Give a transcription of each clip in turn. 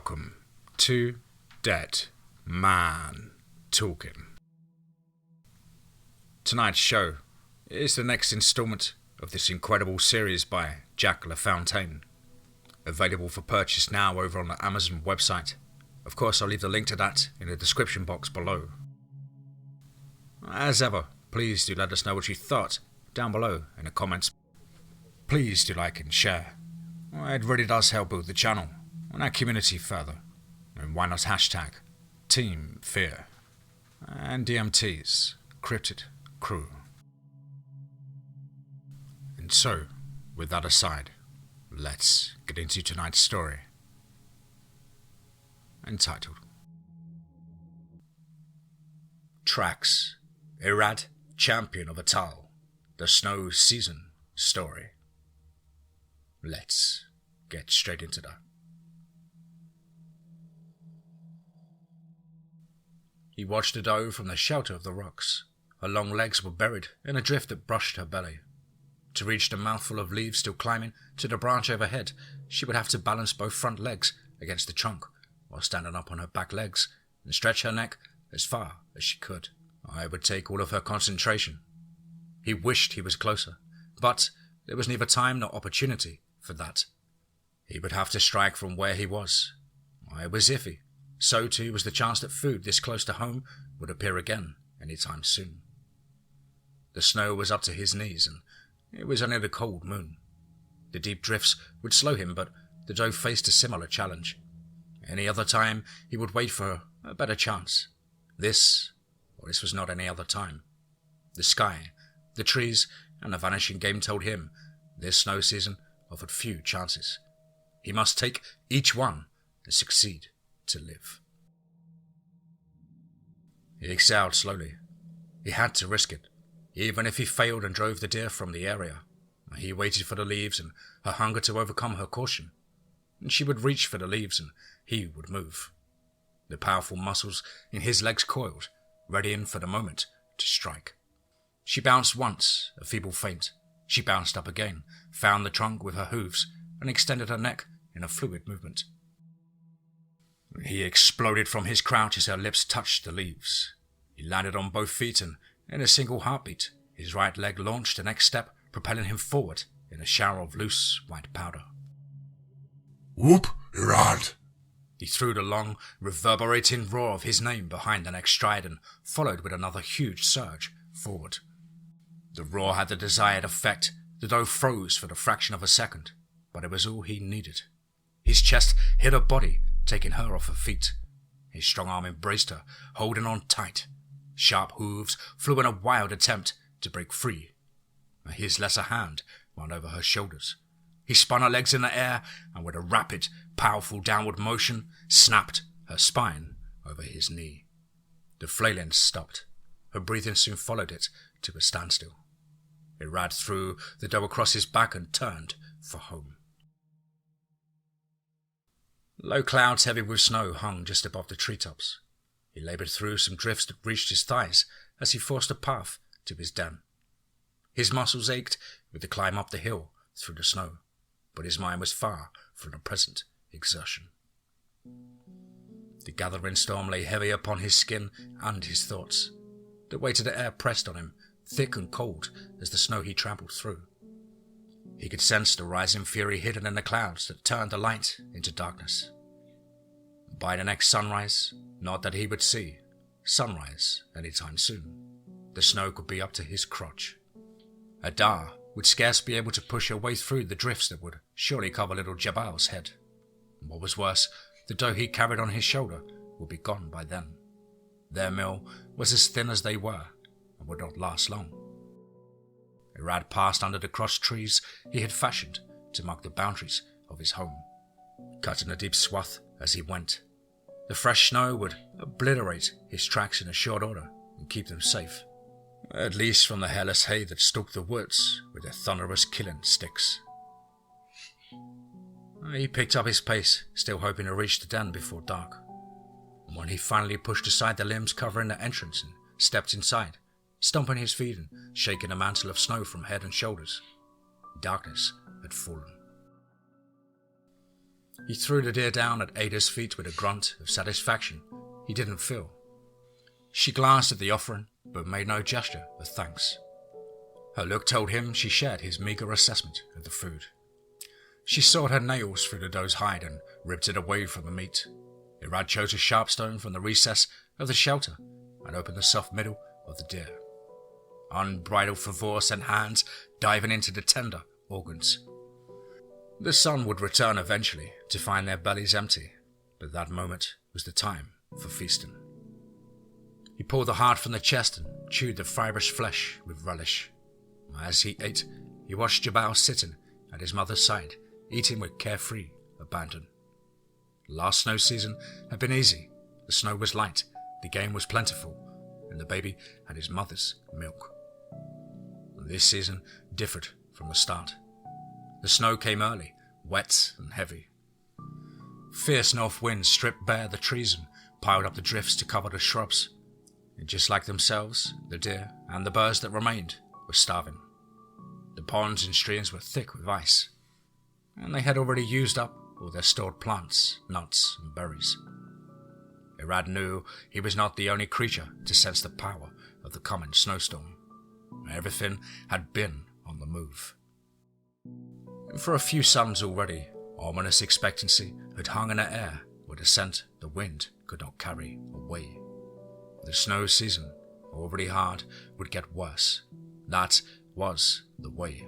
Welcome to Dead Man Talking. Tonight's show is the next installment of this incredible series by JackLaFountains, available for purchase now over on the Amazon website. Of course, I'll leave the link to that in the description box below. As ever, please do let us know what you thought down below in the comments. Please do like and share. It really does help build the channel and our community further. And why not hashtag TeamFEAR and DMT's Cryptid crew. And so, with that aside, let's get into tonight's story, entitled Tracks IRAD Champion of Atal, the Snow Season Story. Let's get straight into that. He watched the doe from the shelter of the rocks. Her long legs were buried in a drift that brushed her belly. To reach the mouthful of leaves still climbing to the branch overhead, she would have to balance both front legs against the trunk while standing up on her back legs and stretch her neck as far as she could. It would take all of her concentration. He wished he was closer, but there was neither time nor opportunity for that. He would have to strike from where he was. It was iffy. So too was the chance that food this close to home would appear again any time soon. The snow was up to his knees, and it was only the cold moon. The deep drifts would slow him, but the doe faced a similar challenge. Any other time, he would wait for a better chance. This was not any other time. The sky, the trees, and the vanishing game told him this snow season offered few chances. He must take each one and succeed to live. He exhaled slowly. He had to risk it, even if he failed and drove the deer from the area. He waited for the leaves and her hunger to overcome her caution. And she would reach for the leaves and he would move. The powerful muscles in his legs coiled, readying for the moment to strike. She bounced once, a feeble feint. She bounced up again, found the trunk with her hooves, and extended her neck in a fluid movement. He exploded from his crouch as her lips touched the leaves. He landed on both feet and, in a single heartbeat, his right leg launched the next step, propelling him forward in a shower of loose white powder. Whoop, IRAD! He threw the long, reverberating roar of his name behind the next stride and followed with another huge surge forward. The roar had the desired effect. The doe froze for the fraction of a second, but it was all he needed. His chest hit her body, taking her off her feet. His strong arm embraced her, holding on tight. Sharp hooves flew in a wild attempt to break free. His lesser hand ran over her shoulders. He spun her legs in the air and with a rapid, powerful downward motion, snapped her spine over his knee. The flailing stopped. Her breathing soon followed it to a standstill. IRAD threw the doe across his back and turned for home. Low clouds heavy with snow hung just above the treetops. He laboured through some drifts that reached his thighs as he forced a path to his den. His muscles ached with the climb up the hill through the snow, but his mind was far from the present exertion. The gathering storm lay heavy upon his skin and his thoughts. The weight of the air pressed on him, thick and cold as the snow he trampled through. He could sense the rising fury hidden in the clouds that turned the light into darkness. By the next sunrise, not that he would see sunrise any time soon, the snow could be up to his crotch. Adar would scarce be able to push her way through the drifts that would surely cover little Jabal's head. And what was worse, the doe he carried on his shoulder would be gone by then. Their meal was as thin as they were and would not last long. IRAD passed under the cross trees he had fashioned to mark the boundaries of his home, cutting a deep swath as he went. The fresh snow would obliterate his tracks in a short order and keep them safe, at least from the hairless hay that stalked the woods with their thunderous killing sticks. He picked up his pace, still hoping to reach the den before dark. And when he finally pushed aside the limbs covering the entrance and stepped inside, stomping his feet and shaking a mantle of snow from head and shoulders, darkness had fallen. He threw the deer down at Ada's feet with a grunt of satisfaction he didn't feel. She glanced at the offering, but made no gesture of thanks. Her look told him she shared his meager assessment of the food. She sawed her nails through the doe's hide and ripped it away from the meat. IRAD chose a sharp stone from the recess of the shelter and opened the soft middle of the deer. Unbridled fervor sent hands diving into the tender organs. The son would return eventually to find their bellies empty, but that moment was the time for feasting. He pulled the heart from the chest and chewed the fibrous flesh with relish. As he ate, he watched Jabal sitting at his mother's side, eating with carefree abandon. Last snow season had been easy. The snow was light, the game was plentiful, and the baby had his mother's milk. This season differed from the start. The snow came early, wet and heavy. Fierce north winds stripped bare the trees and piled up the drifts to cover the shrubs. And just like themselves, the deer and the birds that remained were starving. The ponds and streams were thick with ice, and they had already used up all their stored plants, nuts, and berries. IRAD knew he was not the only creature to sense the power of the coming snowstorm. Everything had been on the move. For a few suns already, ominous expectancy had hung in the air with a scent the wind could not carry away. The snow season, already hard, would get worse. That was the way.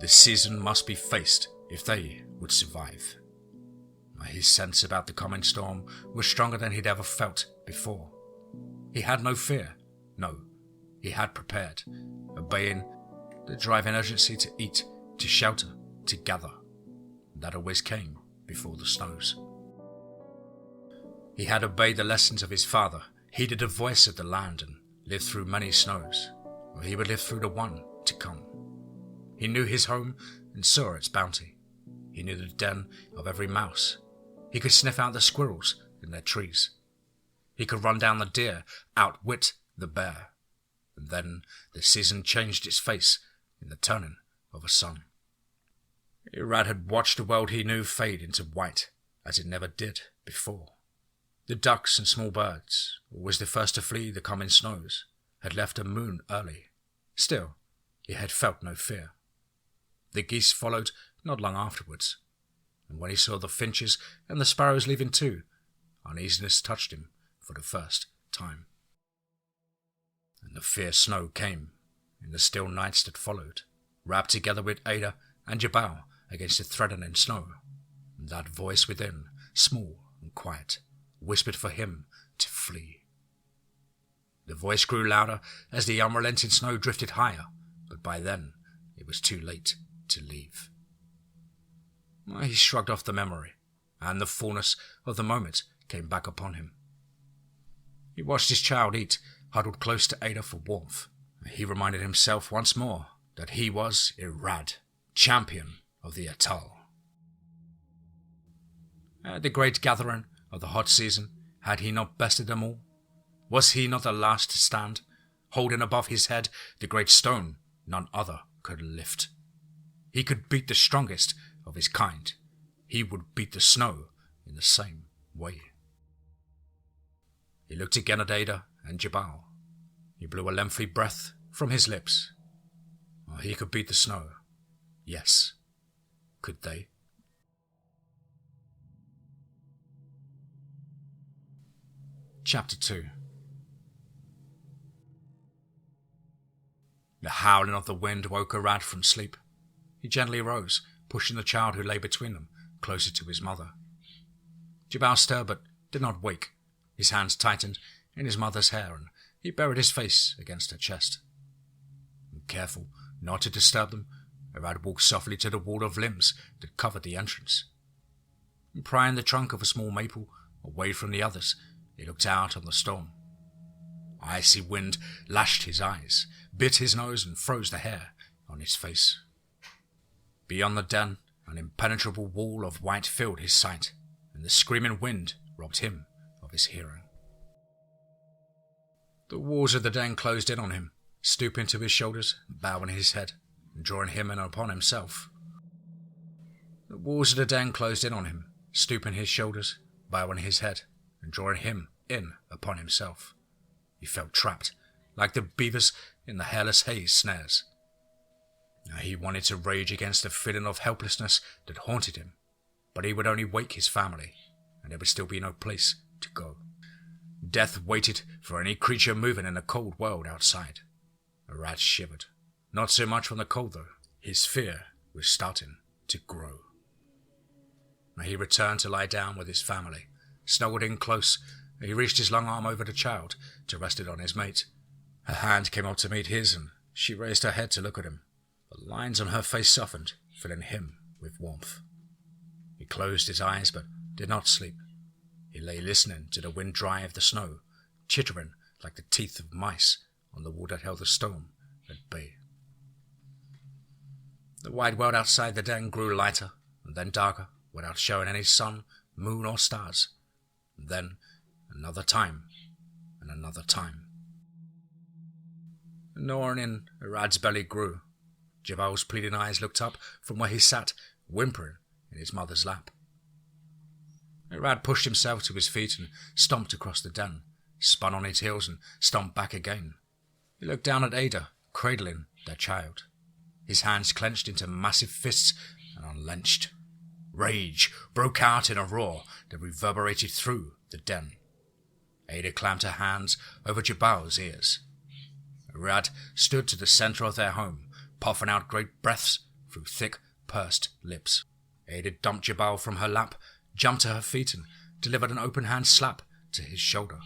This season must be faced if they would survive. His sense about the coming storm was stronger than he'd ever felt before. He had no fear. No, he had prepared, obeying the driving urgency to eat, to shelter, to gather. That always came before the snows. He had obeyed the lessons of his father, heeded the voice of the land, and lived through many snows. Or he would live through the one to come. He knew his home and saw its bounty. He knew the den of every mouse. He could sniff out the squirrels in their trees. He could run down the deer, outwit the bear. And then the season changed its face in the turning of a sun. IRAD had watched the world he knew fade into white, as it never did before. The ducks and small birds, always the first to flee the coming snows, had left the moon early. Still, he had felt no fear. The geese followed not long afterwards, and when he saw the finches and the sparrows leaving too, uneasiness touched him for the first time. And the fierce snow came in the still nights that followed, wrapped together with Ada and Jabal against the threatening snow. And that voice within, small and quiet, whispered for him to flee. The voice grew louder as the unrelenting snow drifted higher, but by then it was too late to leave. He shrugged off the memory, and the fullness of the moment came back upon him. He watched his child eat, huddled close to Ada for warmth. He reminded himself once more that he was IRAD, champion of the atoll. At the great gathering of the hot season, had he not bested them all? Was he not the last to stand, holding above his head the great stone none other could lift? He could beat the strongest of his kind. He would beat the snow in the same way. He looked again at Ada and Jabal. He blew a lengthy breath from his lips. He could beat the snow. Yes. Could they? Chapter 2. The howling of the wind woke IRAD from sleep. He gently rose, pushing the child who lay between them closer to his mother. Jabal stirred but did not wake. His hands tightened in his mother's hair, and he buried his face against her chest. Careful not to disturb them, IRAD walked softly to the wall of limbs that covered the entrance. Prying the trunk of a small maple away from the others, he looked out on the storm. Icy wind lashed his eyes, bit his nose, and froze the hair on his face. Beyond the den, an impenetrable wall of white filled his sight, and the screaming wind robbed him of his hearing. The walls of the den closed in on him, stooping to his shoulders, bowing his head, and drawing him in upon himself. The walls of the den closed in on him, stooping his shoulders, bowing his head, and drawing him in upon himself. He felt trapped, like the beavers in the hairless haze snares. Now he wanted to rage against the feeling of helplessness that haunted him, but he would only wake his family, and there would still be no place to go. Death waited for any creature moving in the cold world outside. IRAD shivered. Not so much from the cold, though. His fear was starting to grow. Now he returned to lie down with his family. Snuggled in close, he reached his long arm over the child to rest it on his mate. Her hand came up to meet his, and she raised her head to look at him. The lines on her face softened, filling him with warmth. He closed his eyes, but did not sleep. He lay listening to the wind drive the snow, chittering like the teeth of mice on the wall that held the storm at bay. The wide world outside the den grew lighter, and then darker, without showing any sun, moon, or stars. And then another time, and another time. The gnawing in IRAD's belly grew. Jabal's pleading eyes looked up from where he sat, whimpering in his mother's lap. IRAD pushed himself to his feet and stomped across the den, spun on his heels and stomped back again. He looked down at Ada, cradling their child. His hands clenched into massive fists and unlenched. Rage broke out in a roar that reverberated through the den. Ada clamped her hands over Jabal's ears. IRAD stood to the center of their home, puffing out great breaths through thick, pursed lips. Ada dumped Jabal from her lap, jumped to her feet, and delivered an open-hand slap to his shoulder,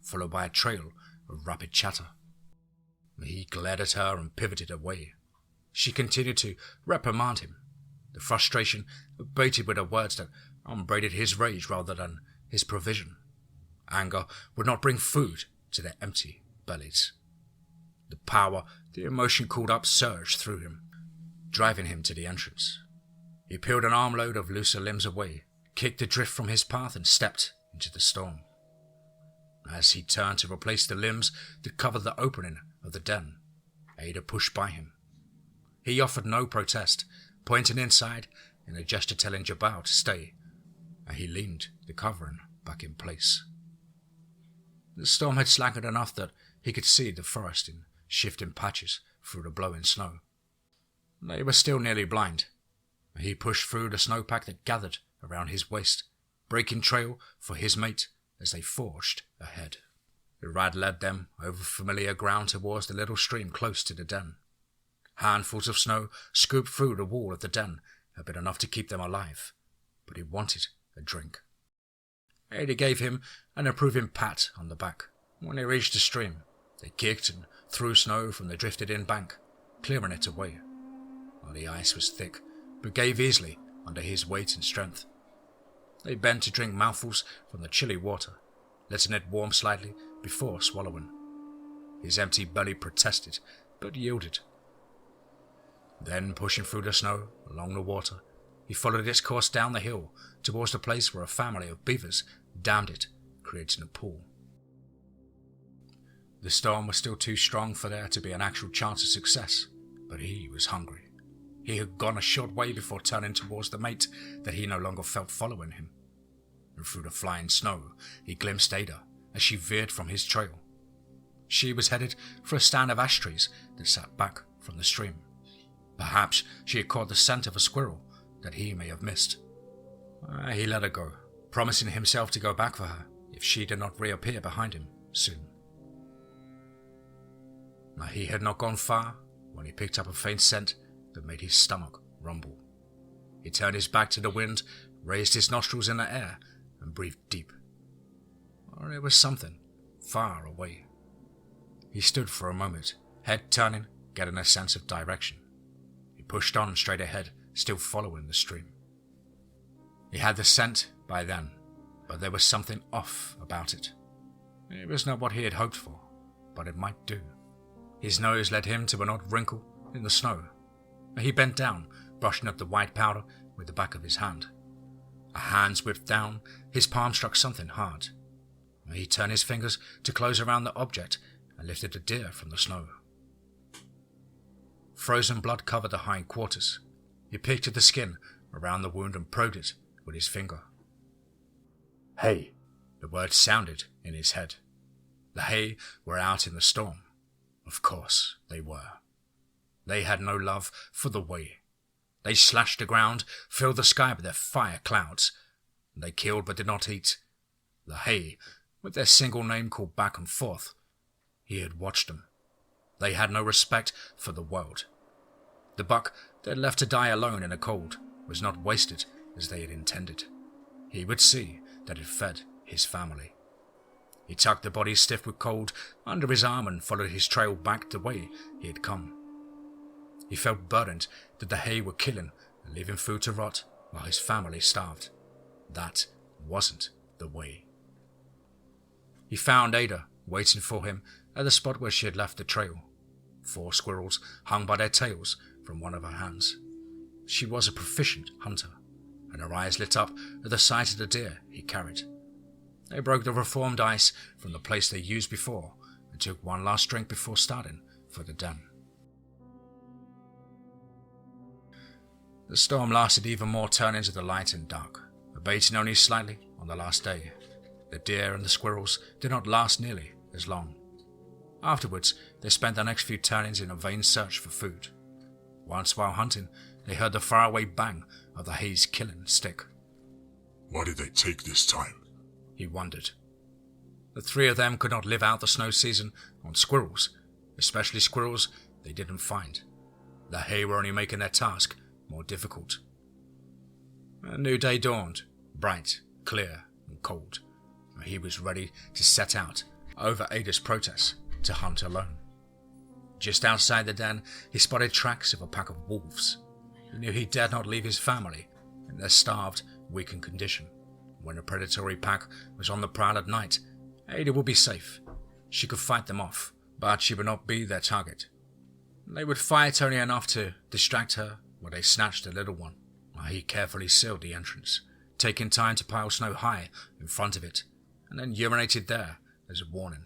followed by a trail of rapid chatter. He glared at her and pivoted away. She continued to reprimand him, the frustration abated with her words that upbraided his rage rather than his provision. Anger would not bring food to their empty bellies. The power the emotion called up surged through him, driving him to the entrance. He peeled an armload of looser limbs away, kicked the drift from his path, and stepped into the storm. As he turned to replace the limbs that covered the opening of the den, Ada pushed by him. He offered no protest, pointing inside in a gesture telling Jabal to stay, and he leaned the covering back in place. The storm had slackened enough that he could see the forest in shifting patches through the blowing snow. They were still nearly blind. He pushed through the snowpack that gathered around his waist, breaking trail for his mate as they forged ahead. IRAD led them over familiar ground towards the little stream close to the den. Handfuls of snow scooped through the wall of the den had been enough to keep them alive, but he wanted a drink. Ada gave him an approving pat on the back. When they reached the stream, they kicked and threw snow from the drifted-in bank, clearing it away. The ice was thick, but gave easily under his weight and strength. They bent to drink mouthfuls from the chilly water, letting it warm slightly before swallowing. His empty belly protested, but yielded. Then, pushing through the snow along the water, he followed its course down the hill towards the place where a family of beavers dammed it, creating a pool. The storm was still too strong for there to be an actual chance of success, but he was hungry. He had gone a short way before turning towards the mate that he no longer felt following him. And through the flying snow, he glimpsed Ada as she veered from his trail. She was headed for a stand of ash trees that sat back from the stream. Perhaps she had caught the scent of a squirrel that he may have missed. He let her go, promising himself to go back for her if she did not reappear behind him soon. He had not gone far when he picked up a faint scent that made his stomach rumble. He turned his back to the wind, raised his nostrils in the air, and breathed deep. There was something far away. He stood for a moment, head turning, getting a sense of direction. He pushed on straight ahead, still following the stream. He had the scent by then, but there was something off about it. It was not what he had hoped for, but it might do. His nose led him to an odd wrinkle in the snow. He bent down, brushing up the white powder with the back of his hand. A hand whipped down, his palm struck something hard. He turned his fingers to close around the object and lifted a deer from the snow. Frozen blood covered the hind quarters. He picked at the skin, around the wound and probed it with his finger. Hey, the words sounded in his head. The hay were out in the storm. Of course they were. They had no love for the way. They slashed the ground, filled the sky with their fire clouds. They killed but did not eat. The hay, with their single name called back and forth. He had watched them. They had no respect for the world. The buck they had left to die alone in the cold was not wasted as they had intended. He would see that it fed his family. He tucked the body stiff with cold under his arm and followed his trail back the way he had come. He felt burdened that the hay were killing and leaving food to rot while his family starved. That wasn't the way. He found Ada waiting for him at the spot where she had left the trail. 4 squirrels hung by their tails from one of her hands. She was a proficient hunter, and her eyes lit up at the sight of the deer he carried. They broke the reformed ice from the place they used before and took one last drink before starting for the den. The storm lasted even more turnings of the light and dark, abating only slightly on the last day. The deer and the squirrels did not last nearly as long. Afterwards, they spent the next few turnings in a vain search for food. Once while hunting, they heard the faraway bang of the hay's killing stick. What did they take this time? He wondered. The 3 of them could not live out the snow season on squirrels, especially squirrels they didn't find. The hay were only making their task more difficult. A new day dawned, bright, clear, and cold. He was ready to set out over Ada's protest to hunt alone. Just outside the den, he spotted tracks of a pack of wolves. He knew he dared not leave his family in their starved, weakened condition. When a predatory pack was on the prowl at night, Ada would be safe. She could fight them off, but she would not be their target. They would fight only enough to distract her when they snatched the little one. He carefully sealed the entrance, taking time to pile snow high in front of it, and then urinated there as a warning.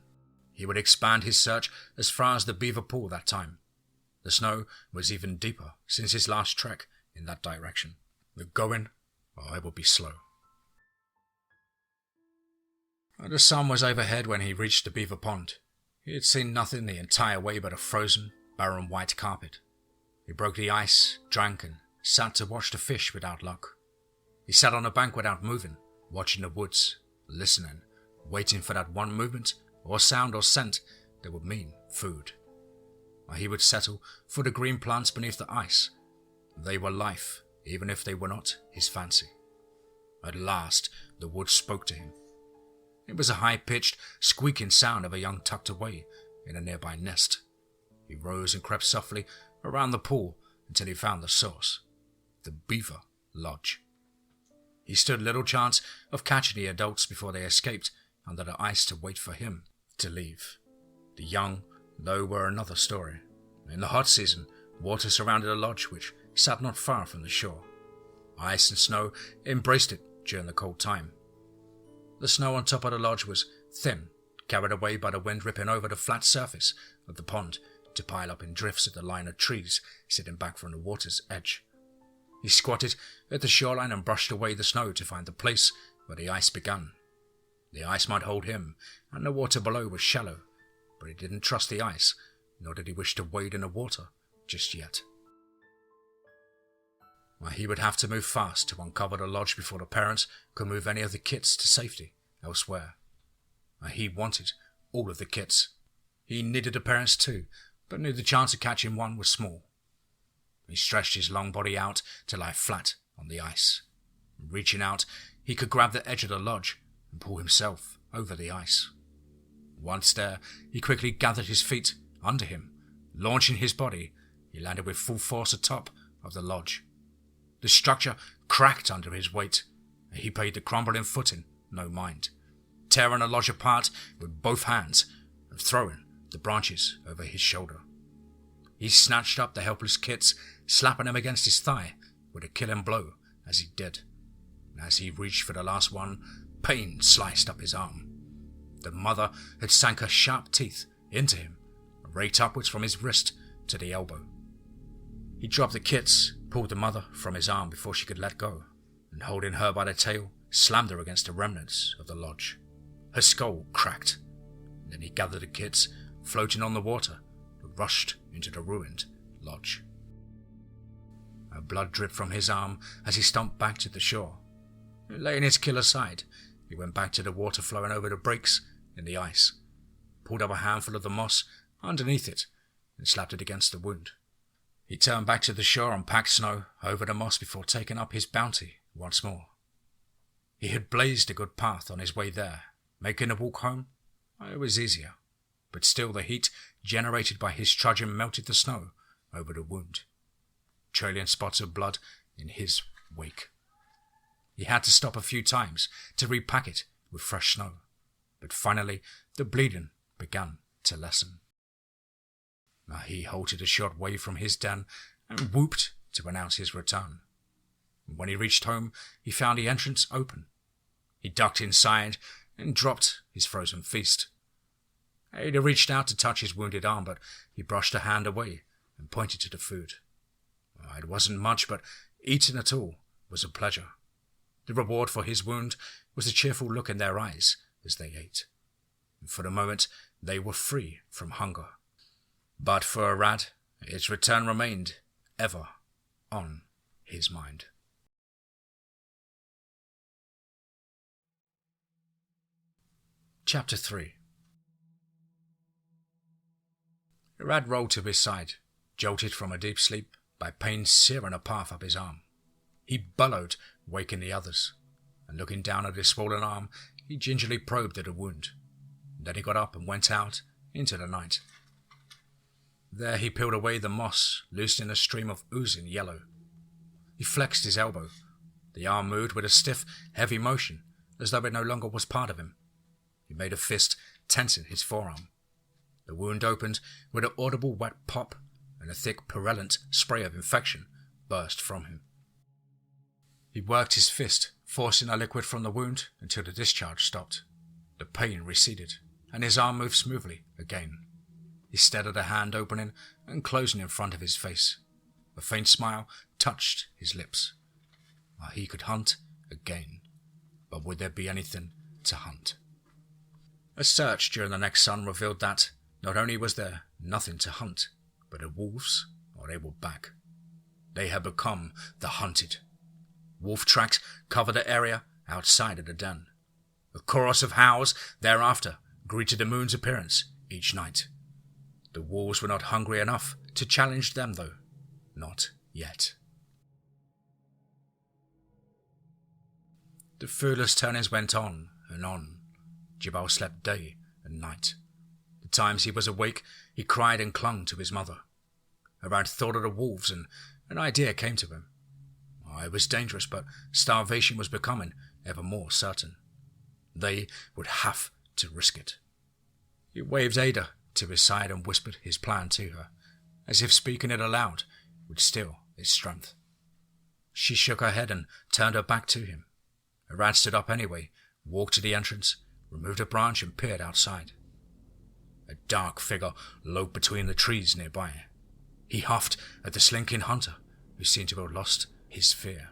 He would expand his search as far as the beaver pool that time. The snow was even deeper since his last trek in that direction. The going, it would be slow. The sun was overhead when he reached the beaver pond. He had seen nothing the entire way but a frozen, barren white carpet. He broke the ice, drank, and sat to watch the fish without luck. He sat on a bank without moving, watching the woods, listening, waiting for that one movement or sound or scent that would mean food. He would settle for the green plants beneath the ice. They were life, even if they were not his fancy. At last, the woods spoke to him. It was a high-pitched, squeaking sound of a young tucked away in a nearby nest. He rose and crept softly around the pool until he found the source, the beaver lodge. He stood little chance of catching the adults before they escaped under the ice to wait for him to leave. The young, though, were another story. In the hot season, water surrounded the lodge, which sat not far from the shore. Ice and snow embraced it during the cold time. The snow on top of the lodge was thin, carried away by the wind ripping over the flat surface of the pond to pile up in drifts at the line of trees sitting back from the water's edge. He squatted at the shoreline and brushed away the snow to find the place where the ice began. The ice might hold him, and the water below was shallow, but he didn't trust the ice, nor did he wish to wade in the water just yet. He would have to move fast to uncover the lodge before the parents could move any of the kits to safety elsewhere. He wanted all of the kits. He needed the parents too, but knew the chance of catching one was small. He stretched his long body out to lie flat on the ice. Reaching out, he could grab the edge of the lodge and pull himself over the ice. Once there, he quickly gathered his feet under him. Launching his body, he landed with full force atop of the lodge. The structure cracked under his weight. He paid the crumbling footing no mind, tearing the lodge apart with both hands and throwing the branches over his shoulder. He snatched up the helpless kits, slapping them against his thigh with a killing blow as he did. And as he reached for the last one, pain sliced up his arm. The mother had sank her sharp teeth into him and raked upwards from his wrist to the elbow. He dropped the kits, pulled the mother from his arm before she could let go, and holding her by the tail, slammed her against the remnants of the lodge. Her skull cracked. Then he gathered the kids, floating on the water, and rushed into the ruined lodge. Blood dripped from his arm as he stomped back to the shore. Laying his kill aside, he went back to the water flowing over the breaks in the ice, pulled up a handful of the moss underneath it, and slapped it against the wound. He turned back to the shore and packed snow over the moss before taking up his bounty once more. He had blazed a good path on his way there. Making the walk home, it was easier, but still the heat generated by his trudging melted the snow over the wound, trailing spots of blood in his wake. He had to stop a few times to repack it with fresh snow, but finally the bleeding began to lessen. He halted a short way from his den and whooped to announce his return. When he reached home, he found the entrance open. He ducked inside and dropped his frozen feast. Ada reached out to touch his wounded arm, but he brushed a hand away and pointed to the food. It wasn't much, but eating it all was a pleasure. The reward for his wound was the cheerful look in their eyes as they ate. And for the moment, they were free from hunger. But for IRAD, its return remained ever on his mind. Chapter 3. IRAD rolled to his side, jolted from a deep sleep by pain searing a path up his arm. He bellowed, waking the others, and looking down at his swollen arm, he gingerly probed at the wound. Then he got up and went out into the night. There he peeled away the moss, loosening a stream of oozing yellow. He flexed his elbow. The arm moved with a stiff, heavy motion, as though it no longer was part of him. He made a fist, tensing his forearm. The wound opened with an audible wet pop, and a thick, purulent spray of infection burst from him. He worked his fist, forcing a liquid from the wound until the discharge stopped. The pain receded, and his arm moved smoothly again. He stared at a hand opening and closing in front of his face. A faint smile touched his lips. He could hunt again, but would there be anything to hunt? A search during the next sun revealed that not only was there nothing to hunt, but the wolves, they were back. They had become the hunted. Wolf tracks covered the area outside of the den. A chorus of howls thereafter greeted the moon's appearance each night. The wolves were not hungry enough to challenge them, though. Not yet. The foolish turnings went on and on. Jabal slept day and night. The times he was awake, he cried and clung to his mother. IRAD thought of the wolves, and an idea came to him. It was dangerous, but starvation was becoming ever more certain. They would have to risk it. He waved Ada to his side and whispered his plan to her, as if speaking it aloud would still its strength. She shook her head and turned her back to him. IRAD stood up anyway, walked to the entrance, removed a branch and peered outside. A dark figure loped between the trees nearby. He huffed at the slinking hunter, who seemed to have lost his fear.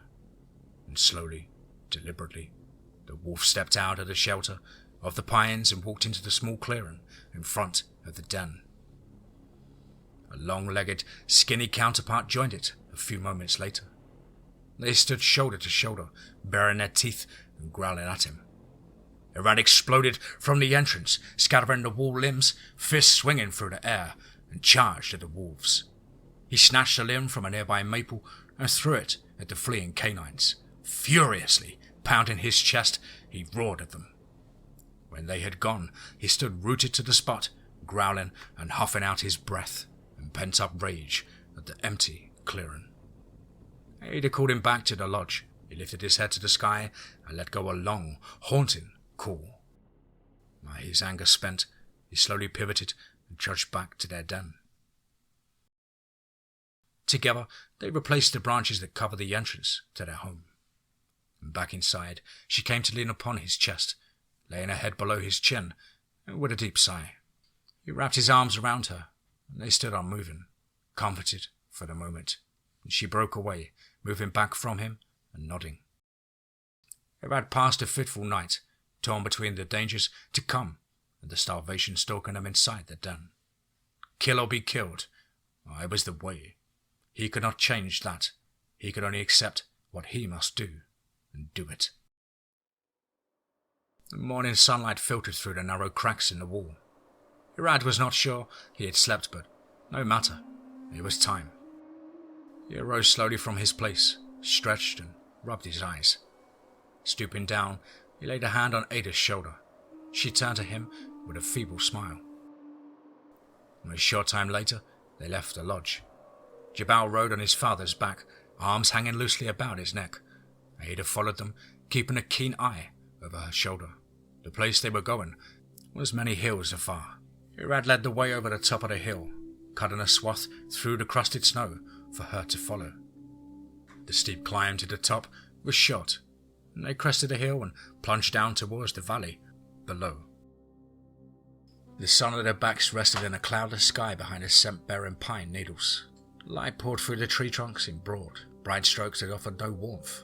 And slowly, deliberately, the wolf stepped out of the shelter of the pines and walked into the small clearing in front of the den. A long-legged, skinny counterpart joined it a few moments later. They stood shoulder to shoulder, baring their teeth and growling at him. IRAD exploded from the entrance, scattering the wall limbs, fists swinging through the air, and charged at the wolves. He snatched a limb from a nearby maple and threw it at the fleeing canines. Furiously pounding his chest, he roared at them. When they had gone, he stood rooted to the spot, growling and huffing out his breath and pent-up rage at the empty clearing. Ada called him back to the lodge. He lifted his head to the sky and let go a long, haunting call. His anger spent, he slowly pivoted and trudged back to their den. Together, they replaced the branches that covered the entrance to their home. And back inside, she came to lean upon his chest, laying her head below his chin, with a deep sigh. He wrapped his arms around her, and they stood unmoving, comforted for the moment. and she broke away, moving back from him and nodding. IRAD passed a fitful night, torn between the dangers to come and the starvation stalking him inside the den. Kill or be killed, it was the way. He could not change that. He could only accept what he must do, and do it. The morning sunlight filtered through the narrow cracks in the wall. IRAD was not sure he had slept, but no matter. It was time. He arose slowly from his place, stretched and rubbed his eyes. Stooping down, he laid a hand on Ada's shoulder. She turned to him with a feeble smile. A short time later, they left the lodge. Jabal rode on his father's back, arms hanging loosely about his neck. Ada followed them, keeping a keen eye over her shoulder. The place they were going was many hills afar. IRAD led the way over the top of the hill, cutting a swath through the crusted snow for her to follow. The steep climb to the top was short, and they crested the hill and plunged down towards the valley below. The sun at their backs rested in a cloudless sky behind the scent-bearing pine needles. Light poured through the tree trunks in broad, bright strokes that offered no warmth.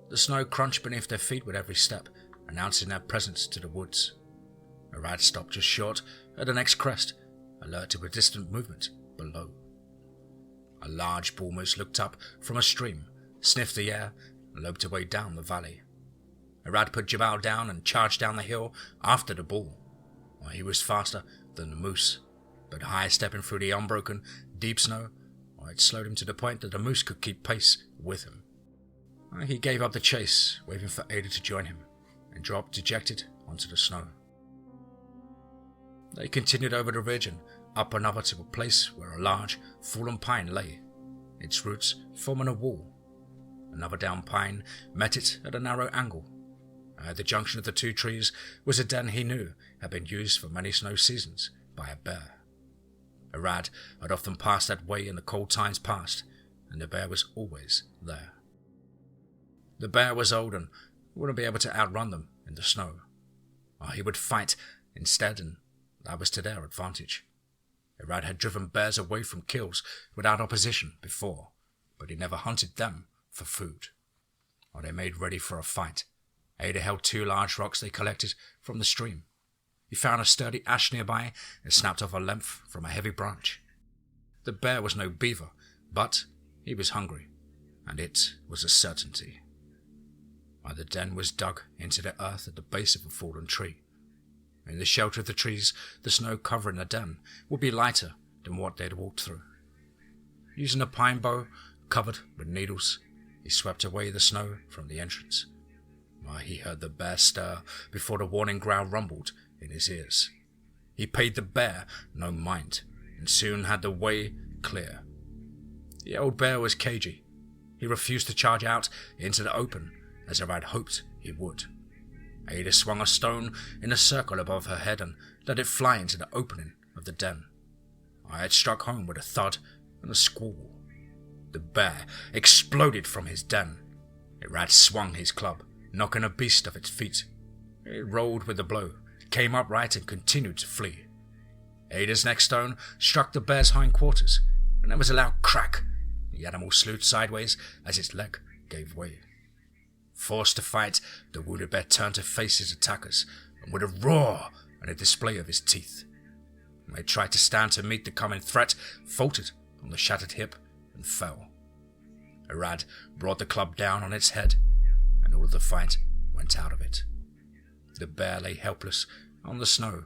The snow crunched beneath their feet with every step, announcing their presence to the woods. IRAD stopped just short at the next crest, alert to a distant movement below. A large bull moose looked up from a stream, sniffed the air, and loped away down the valley. IRAD put Jabal down and charged down the hill after the bull. He was faster than the moose, but high-stepping through the unbroken, deep snow, it slowed him to the point that the moose could keep pace with him. He gave up the chase, waiting for Ada to join him, and dropped dejected onto the snow. They continued over the ridge and up another to a place where a large, fallen pine lay, its roots forming a wall. Another down pine met it at a narrow angle. At the junction of the two trees was a den he knew had been used for many snow seasons by a bear. IRAD had often passed that way in the cold times past, and the bear was always there. The bear was old and wouldn't be able to outrun them in the snow. He would fight instead, and that was to their advantage. IRAD had driven bears away from kills without opposition before, but he never hunted them for food. They made ready for a fight. Ada held two large rocks they collected from the stream. He found a sturdy ash nearby and snapped off a length from a heavy branch. The bear was no beaver, but he was hungry, and it was a certainty. The den was dug into the earth at the base of a fallen tree. In the shelter of the trees, the snow covering the den would be lighter than what they had walked through. Using a pine bow covered with needles, he swept away the snow from the entrance. He heard the bear stir before the warning growl rumbled in his ears. He paid the bear no mind, and soon had the way clear. The old bear was cagey. He refused to charge out into the open, as IRAD hoped he would. Ada swung a stone in a circle above her head and let it fly into the opening of the den. It struck home with a thud and a squall. The bear exploded from his den. IRAD swung his club, knocking a beast off its feet. It rolled with the blow, came upright and continued to flee. Ada's next stone struck the bear's hindquarters, and there was a loud crack. The animal slewed sideways as its leg gave way. Forced to fight, the wounded bear turned to face his attackers, and with a roar and a display of his teeth. They tried to stand to meet the coming threat, faltered on the shattered hip, and fell. IRAD brought the club down on its head, and all of the fight went out of it. The bear lay helpless on the snow,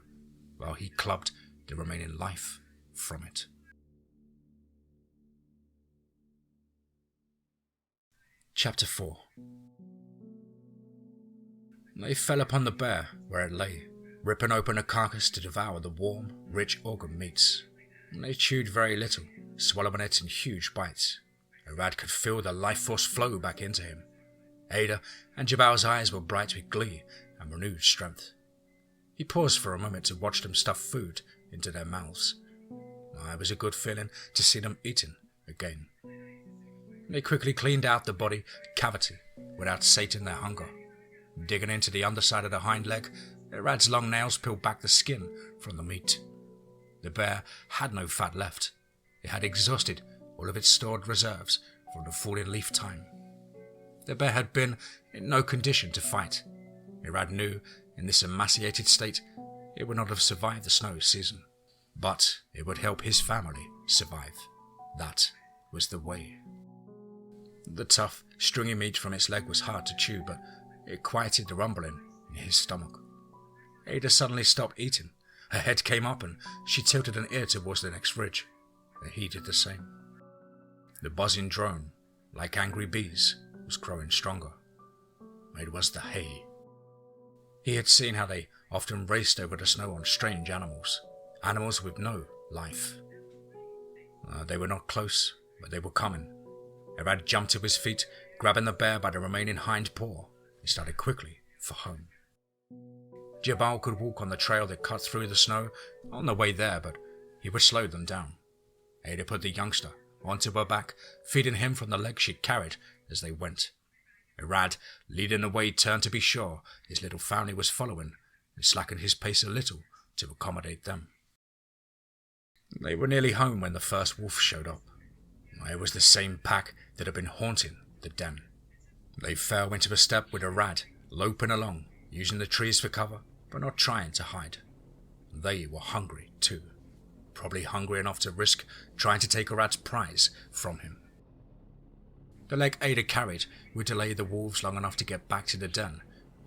while he clubbed the remaining life from it. Chapter 4. They fell upon the bear where it lay, ripping open a carcass to devour the warm, rich organ meats. They chewed very little, swallowing it in huge bites. IRAD could feel the life force flow back into him. Ada and Jabal's eyes were bright with glee and renewed strength. He paused for a moment to watch them stuff food into their mouths. It was a good feeling to see them eating again. They quickly cleaned out the body cavity without sating their hunger. Digging into the underside of the hind leg, IRAD's long nails peeled back the skin from the meat. The bear had no fat left. It had exhausted all of its stored reserves from the falling leaf time. The bear had been in no condition to fight. IRAD knew, in this emaciated state, it would not have survived the snow season. But it would help his family survive. That was the way. The tough, stringy meat from its leg was hard to chew, but it quieted the rumbling in his stomach. Ada suddenly stopped eating. Her head came up and she tilted an ear towards the next ridge, and he did the same. The buzzing drone, like angry bees, was growing stronger. It was the hay. He had seen how they often raced over the snow on strange animals with no life. They were not close, but they were coming. IRAD jumped to his feet, grabbing the bear by the remaining hind paw. He started quickly for home. Jabal could walk on the trail that cut through the snow on the way there, but he would slow them down. Ada put the youngster onto her back, feeding him from the leg she'd carried as they went. IRAD, leading the way, turned to be sure his little family was following and slackened his pace a little to accommodate them. They were nearly home when the first wolf showed up. It was the same pack that had been haunting the den. They fell into a step with IRAD, loping along, using the trees for cover, but not trying to hide. They were hungry too, probably hungry enough to risk trying to take IRAD's prize from him. The leg Ada carried would delay the wolves long enough to get back to the den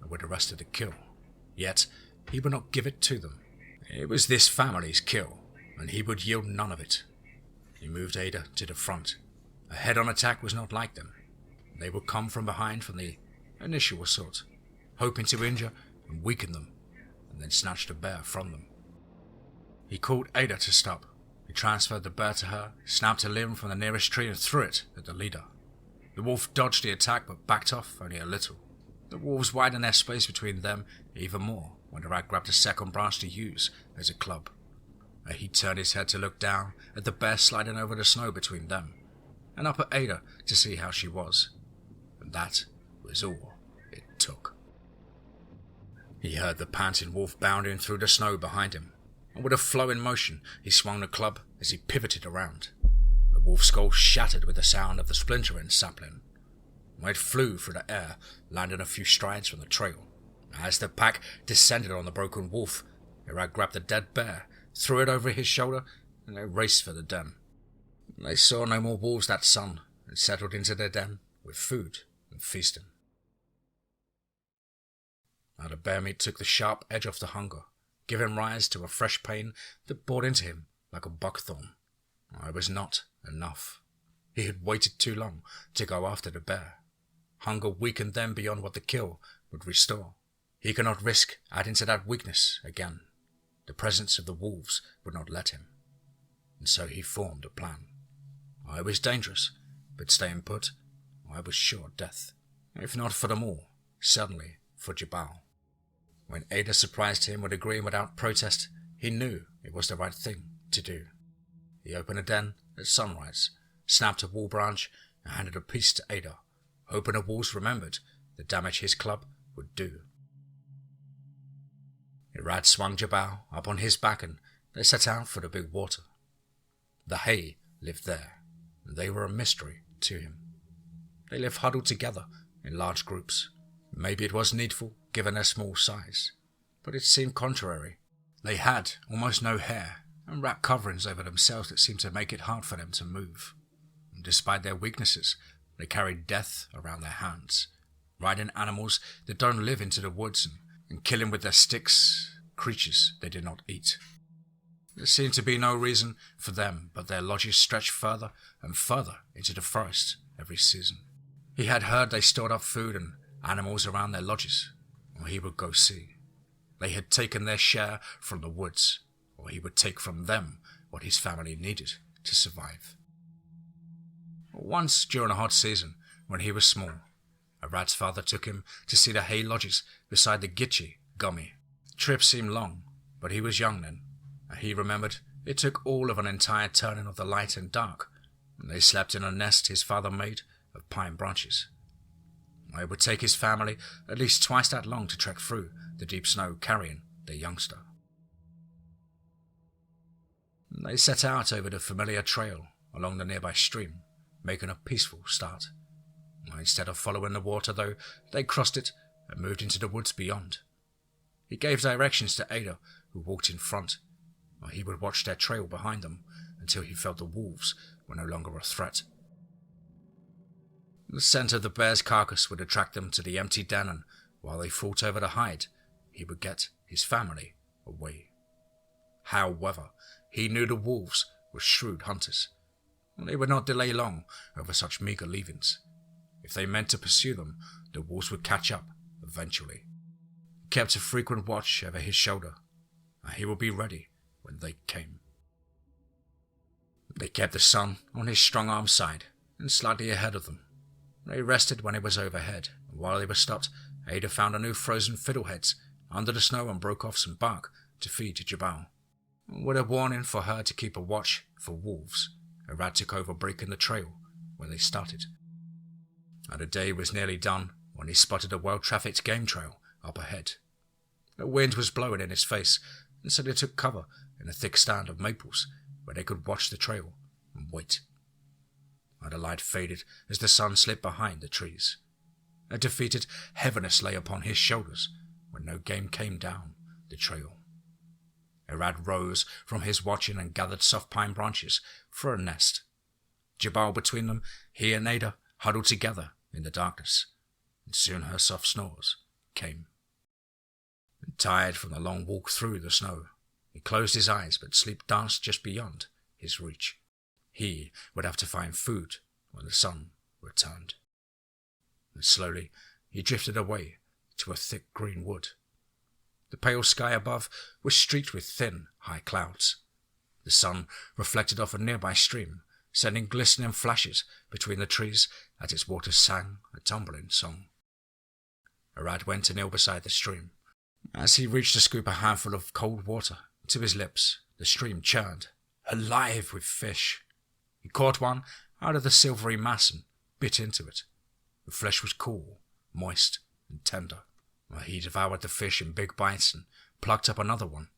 with the rest of the kill. Yet, he would not give it to them. It was this family's kill, and he would yield none of it. He moved Ada to the front. A head-on attack was not like them. They would come from behind from the initial assault, hoping to injure and weaken them, and then snatch the bear from them. He called Ada to stop. He transferred the bear to her, snapped a limb from the nearest tree and threw it at the leader. The wolf dodged the attack but backed off only a little. The wolves widened their space between them even more when the rat grabbed a second branch to use as a club. He turned his head to look down at the bear sliding over the snow between them, and up at Ada to see how she was. And that was all it took. He heard the panting wolf bounding through the snow behind him, and with a flowing motion he swung the club as he pivoted around. The wolf's skull shattered with the sound of the splintering sapling. It flew through the air, landing a few strides from the trail. As the pack descended on the broken wolf, IRAD grabbed the dead bear, threw it over his shoulder, and they raced for the den. They saw no more wolves that sun, and settled into their den with food and feasting. Now the bear meat took the sharp edge off the hunger, giving rise to a fresh pain that bored into him like a buckthorn. It was not enough. He had waited too long to go after the bear. Hunger weakened them beyond what the kill would restore. He could not risk adding to that weakness again. The presence of the wolves would not let him. And so he formed a plan. I was dangerous, but staying put, I was sure death. If not for them all, certainly for Jabal. When Ada surprised him with agreeing without protest, he knew it was the right thing to do. He opened a den at sunrise, snapped a wall branch, and handed a piece to Ada, hoping the wolves remembered the damage his club would do. IRAD swung Jabal up on his back and they set out for the big water. The hay lived there, and they were a mystery to him. They lived huddled together in large groups. Maybe it was needful, given their small size, but it seemed contrary. They had almost no hair, and wrapped coverings over themselves that seemed to make it hard for them to move. And despite their weaknesses, they carried death around their hands, riding animals that don't live into the woods and killing with their sticks creatures they did not eat. There seemed to be no reason for them, but their lodges stretched further and further into the forest every season. He had heard they stored up food and animals around their lodges, or he would go see. They had taken their share from the woods, or he would take from them what his family needed to survive. Once during a hot season, when he was small, IRAD's father took him to see the hay lodges beside the Gitche Gummy. The trip seemed long, but he was young then, and he remembered it took all of an entire turning of the light and dark, and they slept in a nest his father made of pine branches. It would take his family at least twice that long to trek through the deep snow carrying their youngster. They set out over the familiar trail along the nearby stream, making a peaceful start. Instead of following the water, though, they crossed it and moved into the woods beyond. He gave directions to Ada, who walked in front, while he would watch their trail behind them until he felt the wolves were no longer a threat. The scent of the bear's carcass would attract them to the empty den, and while they fought over the hide, he would get his family away. However, he knew the wolves were shrewd hunters, and they would not delay long over such meager leavings. If they meant to pursue them, the wolves would catch up eventually. He kept a frequent watch over his shoulder, and he would be ready when they came. They kept the sun on his strong-arm side and slightly ahead of them. They rested when it was overhead, and while they were stopped, Ada found a new frozen fiddleheads under the snow and broke off some bark to feed to Jabal. With a warning for her to keep a watch for wolves, IRAD took over breaking the trail when they started. And the day was nearly done when he spotted a well-trafficked game trail up ahead. The wind was blowing in his face, and so they took cover in a thick stand of maples where they could watch the trail and wait. And the light faded as the sun slipped behind the trees. A defeated heaviness lay upon his shoulders when no game came down the trail. IRAD rose from his watching and gathered soft pine branches for a nest. Jabal between them, he and Ada huddled together in the darkness, and soon her soft snores came. And tired from the long walk through the snow, he closed his eyes, but sleep danced just beyond his reach. He would have to find food when the sun returned. And slowly he drifted away to a thick green wood. The pale sky above was streaked with thin, high clouds. The sun reflected off a nearby stream, sending glistening flashes between the trees as its waters sang a tumbling song. IRAD went to kneel beside the stream. As he reached to scoop a handful of cold water to his lips, the stream churned, alive with fish. He caught one out of the silvery mass and bit into it. The flesh was cool, moist, and tender. He devoured the fish in big bites and plucked up another one.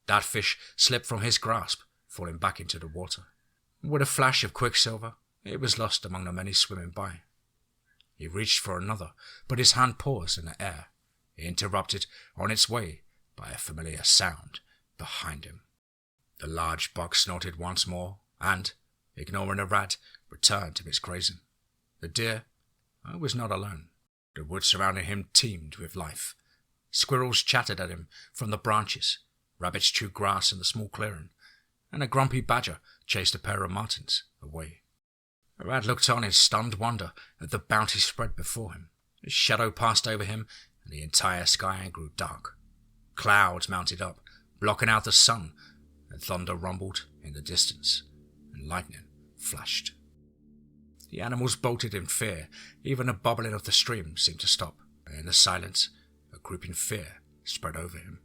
That fish slipped from his grasp, falling back into the water. With a flash of quicksilver, it was lost among the many swimming by. He reached for another, but his hand paused in the air, interrupted on its way by a familiar sound behind him. The large buck snorted once more and, ignoring IRAD, returned to its grazing. The deer was not alone. The woods surrounding him teemed with life. Squirrels chattered at him from the branches, rabbits chewed grass in the small clearing, and a grumpy badger chased a pair of martens away. IRAD looked on in stunned wonder at the bounty spread before him. His shadow passed over him, and the entire sky grew dark. Clouds mounted up, blocking out the sun, and thunder rumbled in the distance, and lightning flashed. The animals bolted in fear. Even the bubbling of the stream seemed to stop, and in the silence, a creeping fear spread over him.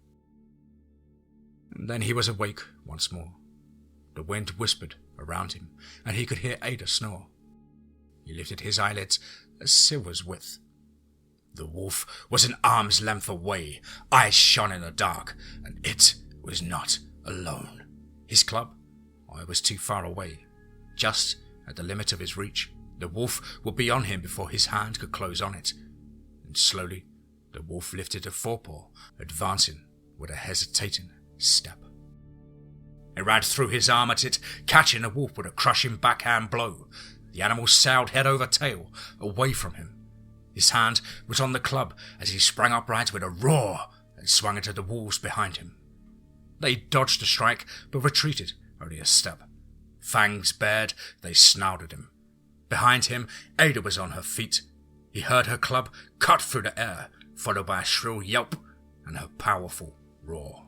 And then he was awake once more. The wind whispered around him, and he could hear Ada snore. He lifted his eyelids a silver's width. The wolf was an arm's length away, eyes shone in the dark, and it was not alone. His club, it was too far away, just at the limit of his reach. The wolf would be on him before his hand could close on it, and slowly the wolf lifted a forepaw, advancing with a hesitating step. IRAD threw his arm at it, catching the wolf with a crushing backhand blow. The animal sailed head over tail, away from him. His hand was on the club as he sprang upright with a roar and swung into the wolves behind him. They dodged the strike, but retreated only a step. Fangs bared, they snarled at him. Behind him, Ada was on her feet. He heard her club cut through the air, followed by a shrill yelp and her powerful roar.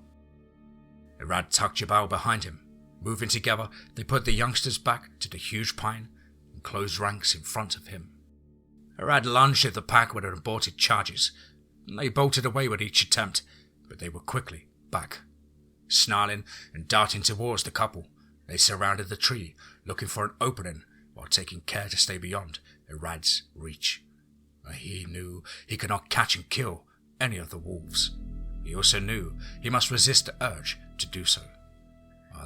IRAD tucked Jabal behind him. Moving together, they put the youngsters back to the huge pine and closed ranks in front of him. IRAD lunged at the pack with aborted charges. They bolted away with each attempt, but they were quickly back. Snarling and darting towards the couple, they surrounded the tree, looking for an opening while taking care to stay beyond IRAD's reach. He knew he could not catch and kill any of the wolves. He also knew he must resist the urge to do so.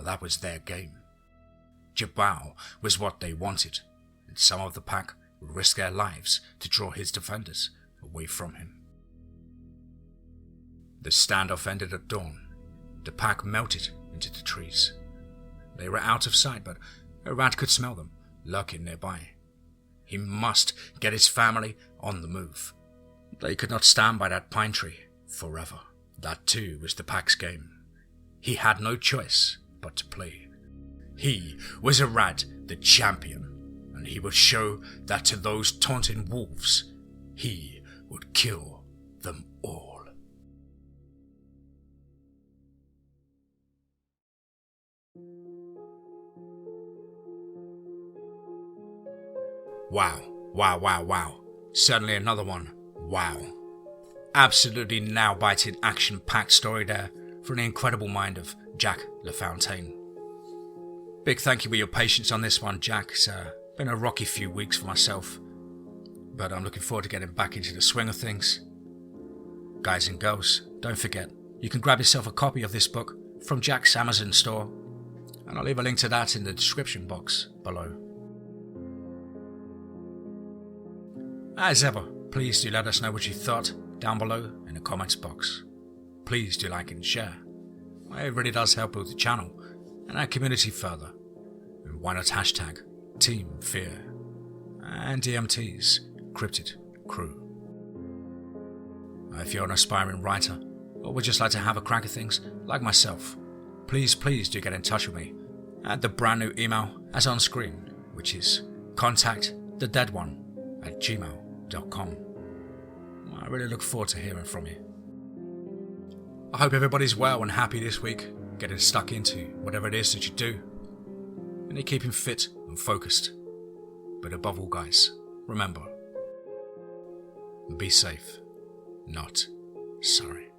That was their game. Jabal was what they wanted, and some of the pack would risk their lives to draw his defenders away from him. The standoff ended at dawn. The pack melted into the trees. They were out of sight, but IRAD could smell them, lurking nearby. He must get his family on the move. They could not stand by that pine tree forever. That too was the pack's game. He had no choice but to play. He was IRAD, the champion, and he would show that to those taunting wolves, he would kill them all. Wow, wow, wow, wow. Certainly another one. Wow. Absolutely nail-biting, action-packed story there from the incredible mind of JackLaFountains. Big thank you for your patience on this one, Jack. It's been a rocky few weeks for myself, but I'm looking forward to getting back into the swing of things. Guys and girls, don't forget, you can grab yourself a copy of this book from Jack's Amazon store, and I'll leave a link to that in the description box below. As ever, please do let us know what you thought down below in the comments box. Please do like and share. It really does help build the channel and our community further. And why not hashtag TeamFEAR and DMT's Cryptid crew. If you're an aspiring writer or would just like to have a crack at things like myself, please do get in touch with me at the brand new email as on screen, which is contactthedeadone@gmail.com. I really look forward to hearing from you. I hope everybody's well and happy this week, getting stuck into whatever it is that you do, and you're keeping fit and focused. But above all, guys, remember, be safe, not sorry.